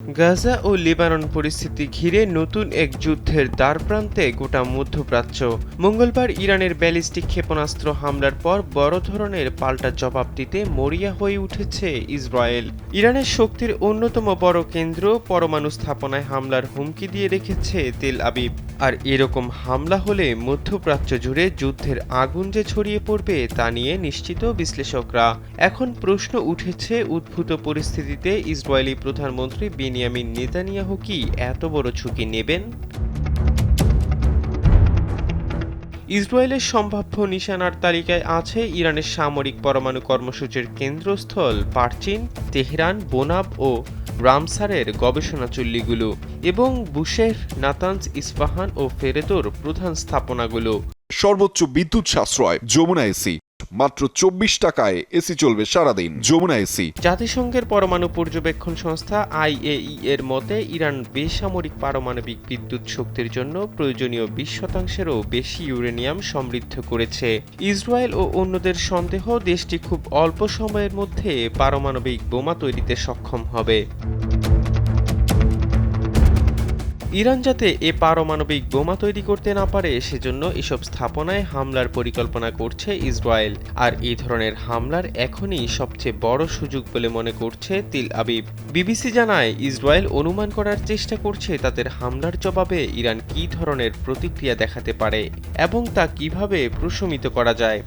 গাজা ও Lebanon পরিস্থিতি ঘিরে নতুন এক যুদ্ধের দ্বারপ্রান্তে গোটা মধ্যপ্রাচ্য। মঙ্গলবার ইরানের ব্যালিস্টিক ক্ষেপণাস্ত্র হামলার পর বড় ধরনের পাল্টা জবাব দিতে মরিয়া হয়ে উঠেছে ইসরায়েল। ইরানের শক্তির অন্যতম বড় কেন্দ্র পরমাণু স্থাপনায় হামলার হুমকি দিয়ে রেখেছে তেল আবিব। আর এরকম হামলা হলে মধ্যপ্রাচ্য জুড়ে যুদ্ধের আগুন যে ছড়িয়ে পড়বে তা নিয়ে নিশ্চিত বিশ্লেষকরা। এখন প্রশ্ন উঠেছে, উদ্ভূত পরিস্থিতিতে ইসরায়েলি প্রধানমন্ত্রী বেনিয়ামিন নেতানিয়াহু কি এত বড় ঝুঁকি নেবেন? ইসরায়েলের সম্ভাব্য নিশানার তালিকায় আছে ইরানের সামরিক পরমাণু কর্মসূচির কেন্দ্রস্থল পারচিন, তেহরান, বোনাব ও রামসারের গবেষণা চুল্লিগুলো এবং বুশেহর, নাতানজ, ইস্পাহান ও ফেরেদোর প্রধান স্থাপনাগুলো। সর্বোচ্চ বিদ্যুৎ সাশ্রয় যমুনা এসি, মাত্র 24 টাকায় এসি চলবে সারাদিন। যমুনা এসি। জাতিসংঘের পরমাণু পর্যবেক্ষণ সংস্থা IAEA এর মতে ইরান বেসামরিক পারমাণবিক বিদ্যুৎ শক্তির জন্য প্রয়োজনীয় 20%-এরও বেশি ইউরেনিয়াম সমৃদ্ধ করেছে। ইসরায়েল ও অন্যদের সন্দেহ, দেশটি খুব অল্প সময়ের মধ্যে পারমাণবিক বোমা তৈরিতে সক্ষম হবে। ইরান যাতে এ পারমাণবিক বোমা তৈরি করতে না পারে সেজন্য এসব স্থাপনায় হামলার পরিকল্পনা করছে ইসরায়েল। আর এই ধরনের হামলার এখনই সবচেয়ে বড় সুযোগ বলে মনে করছে তেল আবিব। বিবিসি জানায়, ইসরায়েল অনুমান করার চেষ্টা করছে তাদের হামলার জবাবে ইরান কী ধরনের প্রতিক্রিয়া দেখাতে পারে এবং তা কিভাবে প্রশমিত করা যায়।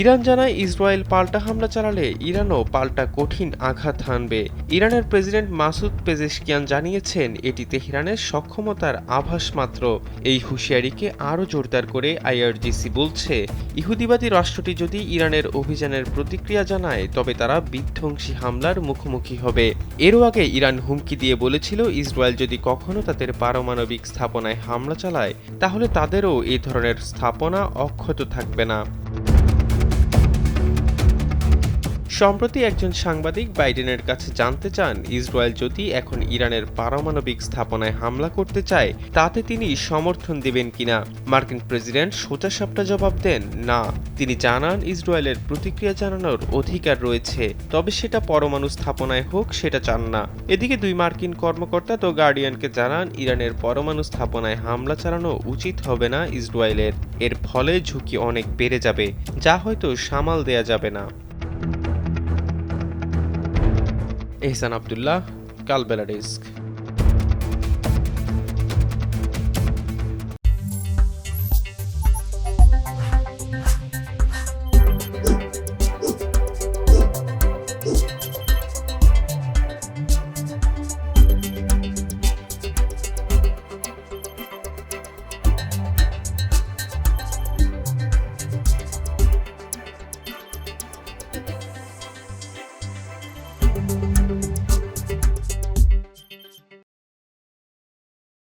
ইরান জানায়, ইসরায়েল পাল্টা হামলা চালালে ইরানও পাল্টা কঠিন আঘাত হানবে। ইরানের প্রেসিডেন্ট মাসুদ পেজেশকিয়ান জানিয়েছেন, এটি তেহরানের সক্ষমতার আভাস মাত্র। এই হুঁশিয়ারিকে আরও জোরদার করে IRGC বলছে, ইহুদিবাদী রাষ্ট্রটি যদি ইরানের অভিযানের প্রতিক্রিয়া জানায় তবে তারা বিধ্বংসী হামলার মুখোমুখি হবে। এরও আগে ইরান হুমকি দিয়ে বলেছিল, ইসরায়েল যদি কখনো তাদের পারমাণবিক স্থাপনায় হামলা চালায় তাহলে তাদেরও এ ধরনের স্থাপনা অক্ষত থাকবে না। সম্প্রতি একজন সাংবাদিক বাইডেনের কাছে জানতে চান, ইসরায়েল যদি এখন ইরানের পারমাণবিক স্থাপনায় হামলা করতে চায় তাতে তিনি সমর্থন দেবেন কিনা। মার্কিন প্রেসিডেন্ট সোজাসাপটা জবাব দেন, না। তিনি জানান, ইসরায়েলের প্রতিক্রিয়া জানানোর অধিকার রয়েছে, তবে সেটা পরমাণু স্থাপনায় হোক সেটা চান না। এদিকে দুই মার্কিন কর্মকর্তা দ্য গার্ডিয়ানকে জানান, ইরানের পরমাণু স্থাপনায় হামলা চালানো উচিত হবে না ইসরায়েলের। এর ফলে ঝুঁকি অনেক বেড়ে যাবে, যা হয়তো সামাল দেয়া যাবে না। এহসান আব্দুল্লাহ, কালবেলা ডেস্ক।